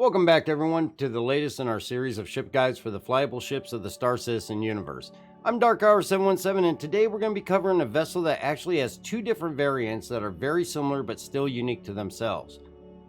Welcome back everyone to the latest in our series of ship guides for the flyable ships of the Star Citizen universe. I'm DarkHour717 and today we're going to be covering a vessel that actually has two different variants that are very similar but still unique to themselves.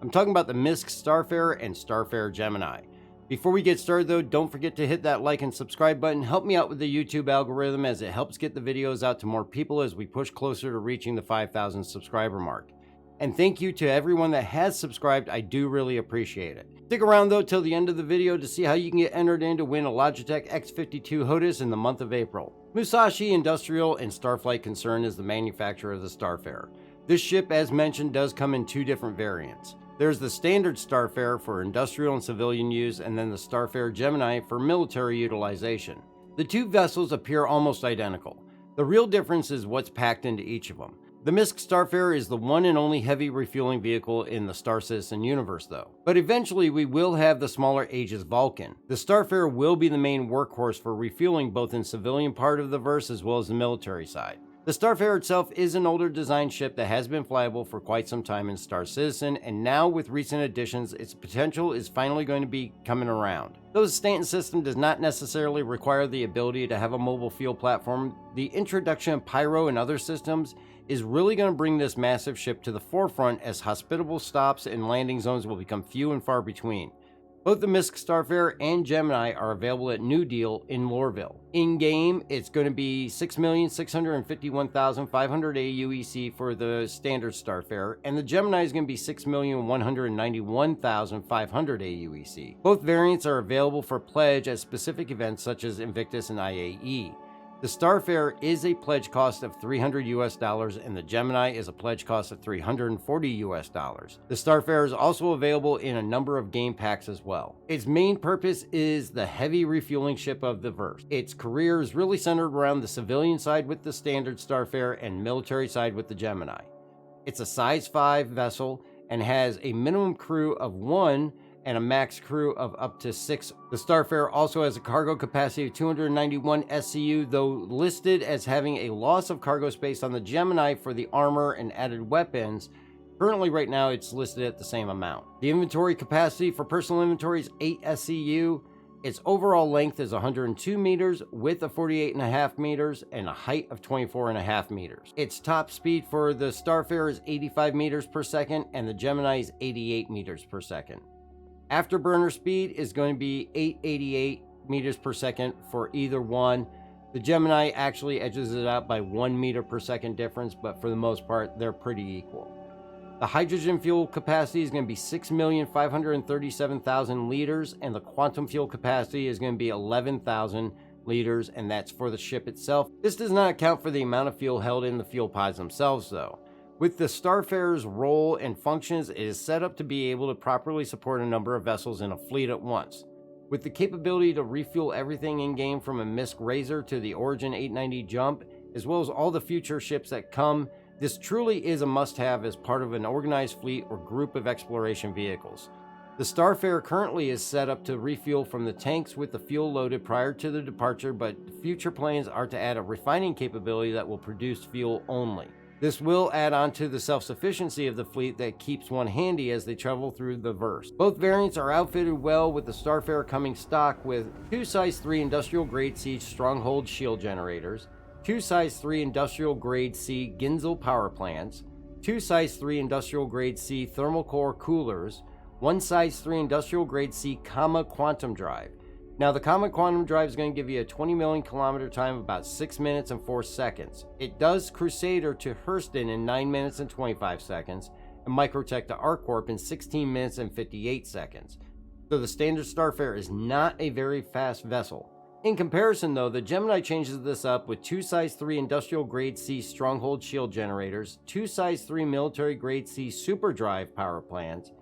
I'm talking about the Misc Starfarer and Starfarer Gemini. Before we get started though, don't forget to hit that like and subscribe button. Help me out with the YouTube algorithm as it helps get the videos out to more people as we push closer to reaching the 5,000 subscriber mark. And thank you to everyone that has subscribed, I do really appreciate it. Stick around though till the end of the video to see how you can get entered in to win a Logitech X52 HOTAS in the month of April. Musashi Industrial and Starflight Concern is the manufacturer of the Starfarer. This ship, as mentioned, does come in two different variants. There's the standard Starfarer for industrial and civilian use, and then the Starfarer Gemini for military utilization. The two vessels appear almost identical. The real difference is what's packed into each of them. The Misc Starfarer is the one and only heavy refueling vehicle in the Star Citizen universe though. But eventually we will have the smaller Aegis Vulcan. The Starfarer will be the main workhorse for refueling both in civilian part of the verse as well as the military side. The Starfarer itself is an older design ship that has been flyable for quite some time in Star Citizen, and now with recent additions, its potential is finally going to be coming around. Though the Stanton system does not necessarily require the ability to have a mobile field platform, the introduction of Pyro and other systems is really going to bring this massive ship to the forefront as hospitable stops and landing zones will become few and far between. Both the Misc Starfarer and Gemini are available at New Deal in Lorville. In-game, it's going to be 6,651,500 AUEC for the standard Starfarer, and the Gemini is going to be 6,191,500 AUEC. Both variants are available for pledge at specific events such as Invictus and IAE. The Starfarer is a pledge cost of $300 US and the Gemini is a pledge cost of $340 US. The Starfarer is also available in a number of game packs as well. Its main purpose is the heavy refueling ship of the verse. Its career is really centered around the civilian side with the standard Starfarer and military side with the Gemini. It's a size 5 vessel and has a minimum crew of 1 and a max crew of up to 6. The Starfarer also has a cargo capacity of 291 SCU, though listed as having a loss of cargo space on the Gemini for the armor and added weapons. Currently right now it's listed at the same amount. The inventory capacity for personal inventory is 8 SCU. Its overall length is 102 meters, width of 48.5 meters, and a height of 24.5 meters. Its top speed for the Starfarer is 85 meters per second, and the Gemini is 88 meters per second. Afterburner speed is going to be 888 meters per second for either one. The Gemini actually edges it out by 1 meter per second difference, but for the most part, they're pretty equal. The hydrogen fuel capacity is going to be 6,537,000 liters, and the quantum fuel capacity is going to be 11,000 liters, and that's for the ship itself. This does not account for the amount of fuel held in the fuel pods themselves, though. With the Starfarer's role and functions, it is set up to be able to properly support a number of vessels in a fleet at once. With the capability to refuel everything in-game from a Misc Razor to the Origin 890 Jump, as well as all the future ships that come, this truly is a must-have as part of an organized fleet or group of exploration vehicles. The Starfarer currently is set up to refuel from the tanks with the fuel loaded prior to the departure, but future plans are to add a refining capability that will produce fuel only. This will add on to the self-sufficiency of the fleet that keeps one handy as they travel through the verse. Both variants are outfitted well, with the Starfarer coming stock with 2 size 3 industrial grade C Stronghold shield generators, 2 size 3 industrial grade C Ginzel power plants, 2 size 3 industrial grade C thermal core coolers, 1 size 3 industrial grade C Comma quantum drive. Now the Comet Quantum Drive is going to give you a 20 million kilometer time of about 6 minutes and 4 seconds. It does Crusader to Hurston in 9 minutes and 25 seconds, and Microtech to ArcCorp in 16 minutes and 58 seconds. So the standard Starfarer is not a very fast vessel. In comparison though, the Gemini changes this up with 2 size 3 industrial grade C Stronghold shield generators, 2 size 3 military grade C Superdrive power plants,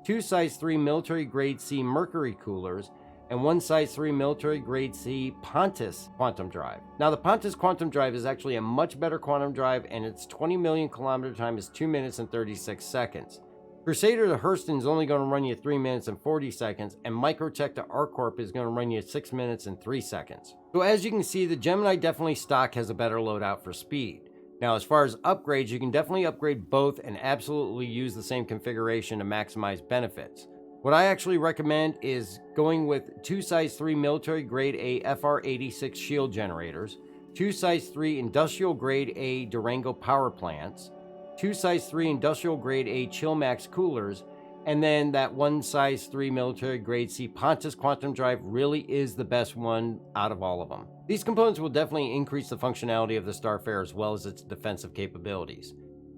2 size 3 military grade C Mercury coolers, and 1 size 3 military grade C Pontus quantum drive. Now the Pontus quantum drive is actually a much better quantum drive, and its 20 million kilometer time is 2 minutes and 36 seconds. Crusader to Hurston is only going to run you 3 minutes and 40 seconds, and Microtech to ArcCorp is going to run you 6 minutes and 3 seconds. So as you can see, the Gemini definitely stock has a better loadout for speed. Now, as far as upgrades, you can definitely upgrade both and absolutely use the same configuration to maximize benefits. What I actually recommend is going with 2 size 3 military grade A FR86 shield generators, 2 size 3 industrial grade A Durango power plants, 2 size 3 industrial grade A Chillmax coolers, and then that 1 size 3 military grade C Pontus quantum drive really is the best one out of all of them. These components will definitely increase the functionality of the Starfarer as well as its defensive capabilities,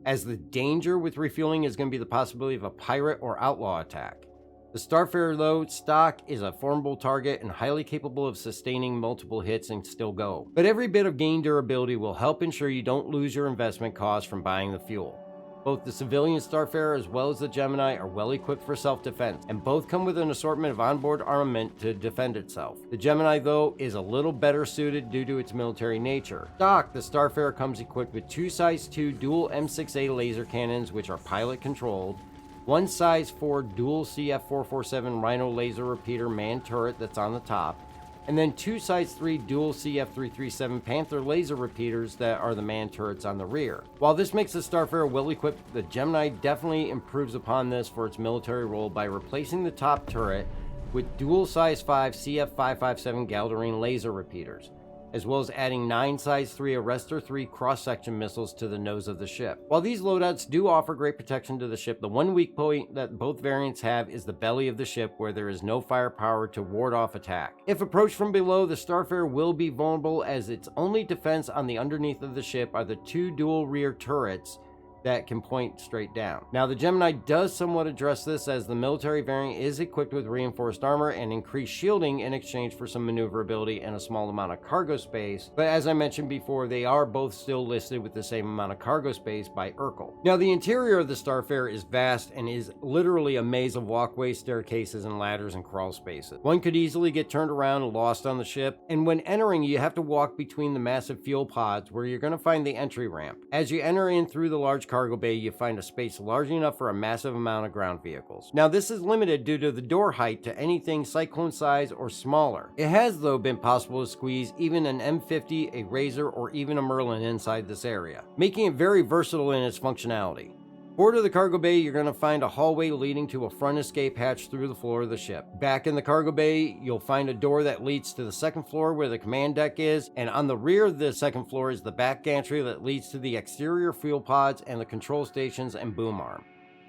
as the danger with refueling is going to be the possibility of a pirate or outlaw attack. The Starfarer, though, stock is a formidable target and highly capable of sustaining multiple hits and still go. But every bit of gain durability will help ensure you don't lose your investment cost from buying the fuel. Both the civilian Starfarer as well as the Gemini are well equipped for self-defense, and both come with an assortment of onboard armament to defend itself. The Gemini, though, is a little better suited due to its military nature. Stock, the Starfarer comes equipped with 2 size 2 dual M6A laser cannons, which are pilot controlled, 1 size 4 dual CF447 Rhino laser repeater manned turret that's on the top, and then 2 size 3 dual CF337 Panther laser repeaters that are the manned turrets on the rear. While this makes the Starfarer well equipped, the Gemini definitely improves upon this for its military role by replacing the top turret with dual size 5 CF557 Galderine laser repeaters, as well as adding 9 size 3 Arrestor 3 cross-section missiles to the nose of the ship. While these loadouts do offer great protection to the ship, the one weak point that both variants have is the belly of the ship, where there is no firepower to ward off attack. If approached from below, the Starfarer will be vulnerable, as its only defense on the underneath of the ship are the 2 dual rear turrets that can point straight down. Now, the Gemini does somewhat address this, as the military variant is equipped with reinforced armor and increased shielding in exchange for some maneuverability and a small amount of cargo space, but as I mentioned before, they are both still listed with the same amount of cargo space by Urkel. Now, the interior of the Starfarer is vast and is literally a maze of walkways, staircases, and ladders and crawl spaces. One could easily get turned around and lost on the ship, and when entering, you have to walk between the massive fuel pods, where you're going to find the entry ramp. As you enter in through the large cargo bay, you find a space large enough for a massive amount of ground vehicles. Now, this is limited due to the door height to anything Cyclone size or smaller. It has, though, been possible to squeeze even an M50, a Razor, or even a Merlin inside this area, making it very versatile in its functionality. Forward of the cargo bay, you're going to find a hallway leading to a front escape hatch through the floor of the ship. Back in the cargo bay, you'll find a door that leads to the second floor where the command deck is, and on the rear of the second floor is the back gantry that leads to the exterior fuel pods and the control stations and boom arm.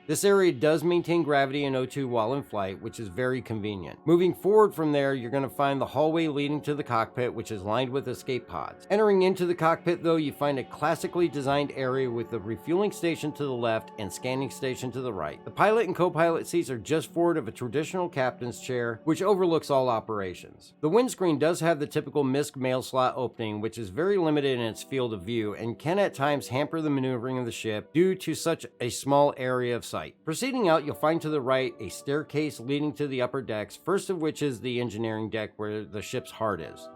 This area does maintain gravity and O2 while in flight, which is very convenient. Moving forward from there, you're going to find the hallway leading to the cockpit, which is lined with escape pods. Entering into the cockpit, though, you find a classically designed area with the refueling station to the left and scanning station to the right. The pilot and co-pilot seats are just forward of a traditional captain's chair, which overlooks all operations. The windscreen does have the typical Misc mail slot opening, which is very limited in its field of view and can at times hamper the maneuvering of the ship due to such a small area of sight. Proceeding out, you'll find to the right a staircase leading to the upper decks, first of which is the engineering deck where the ship's heart is.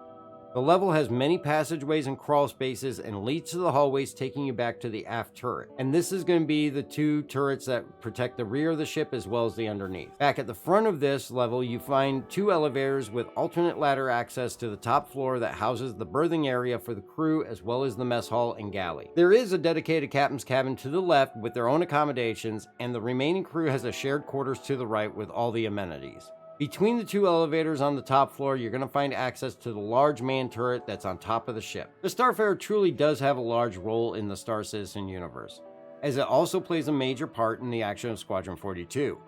The level has many passageways and crawl spaces and leads to the hallways taking you back to the aft turret. And this is going to be the 2 turrets that protect the rear of the ship as well as the underneath. Back at the front of this level, you find 2 elevators with alternate ladder access to the top floor that houses the berthing area for the crew as well as the mess hall and galley. There is a dedicated captain's cabin to the left with their own accommodations, and the remaining crew has a shared quarters to the right with all the amenities. Between the 2 elevators on the top floor, you're going to find access to the large man turret that's on top of the ship. The Starfarer truly does have a large role in the Star Citizen universe, as it also plays a major part in the action of Squadron 42.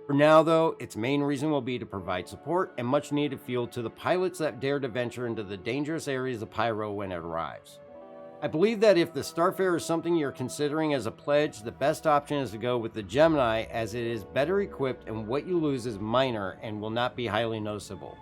For now, though, its main reason will be to provide support and much needed fuel to the pilots that dare to venture into the dangerous areas of Pyro when it arrives. I believe that if the Starfarer is something you're considering as a pledge, the best option is to go with the Gemini, as it is better equipped and what you lose is minor and will not be highly noticeable.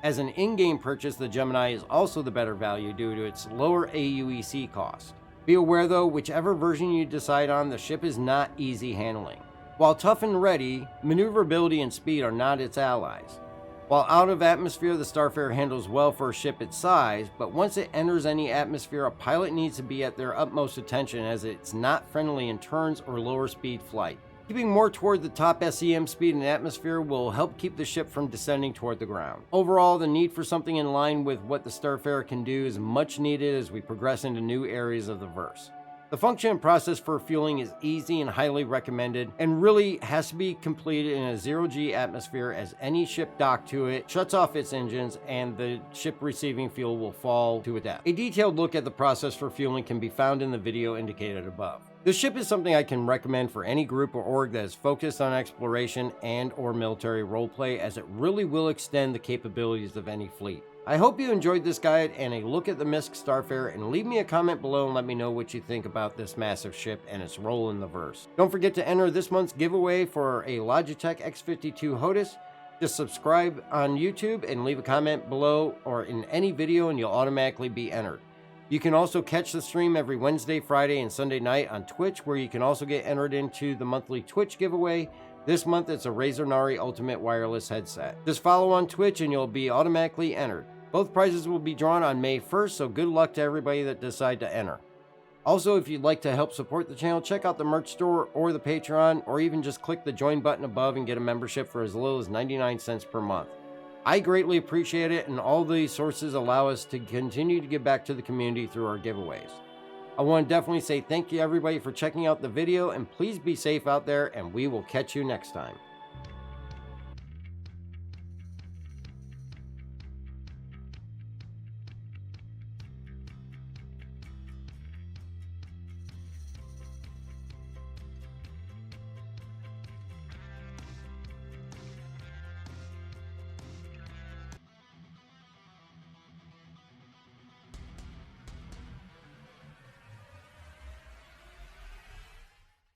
As an in-game purchase, the Gemini is also the better value due to its lower AUEC cost. Be aware though, whichever version you decide on, the ship is not easy handling. While tough and ready, maneuverability and speed are not its allies. While out of atmosphere, the Starfarer handles well for a ship its size, but once it enters any atmosphere, a pilot needs to be at their utmost attention, as it's not friendly in turns or lower speed flight. Keeping more toward the top SEM speed in atmosphere will help keep the ship from descending toward the ground. Overall, the need for something in line with what the Starfarer can do is much needed as we progress into new areas of the verse. The function and process for refueling is easy and highly recommended, and really has to be completed in a 0G atmosphere, as any ship docked to it shuts off its engines and the ship receiving fuel will fall to a death. A detailed look at the process for fueling can be found in the video indicated above. This ship is something I can recommend for any group or org that is focused on exploration and or military roleplay, as it really will extend the capabilities of any fleet. I hope you enjoyed this guide and a look at the Misc Starfarer, and leave me a comment below and let me know what you think about this massive ship and its role in the verse. Don't forget to enter this month's giveaway for a Logitech X52 HOTAS. Just subscribe on YouTube and leave a comment below or in any video and you'll automatically be entered. You can also catch the stream every Wednesday, Friday, and Sunday night on Twitch, where you can also get entered into the monthly Twitch giveaway. This month it's a Razer Nari Ultimate Wireless headset. Just follow on Twitch and you'll be automatically entered. Both prizes will be drawn on May 1st, so good luck to everybody that decide to enter. Also, if you'd like to help support the channel, check out the merch store or the Patreon, or even just click the join button above and get a membership for as little as 99 cents per month. I greatly appreciate it, and all these sources allow us to continue to give back to the community through our giveaways. I want to definitely say thank you everybody for checking out the video, and please be safe out there, and we will catch you next time.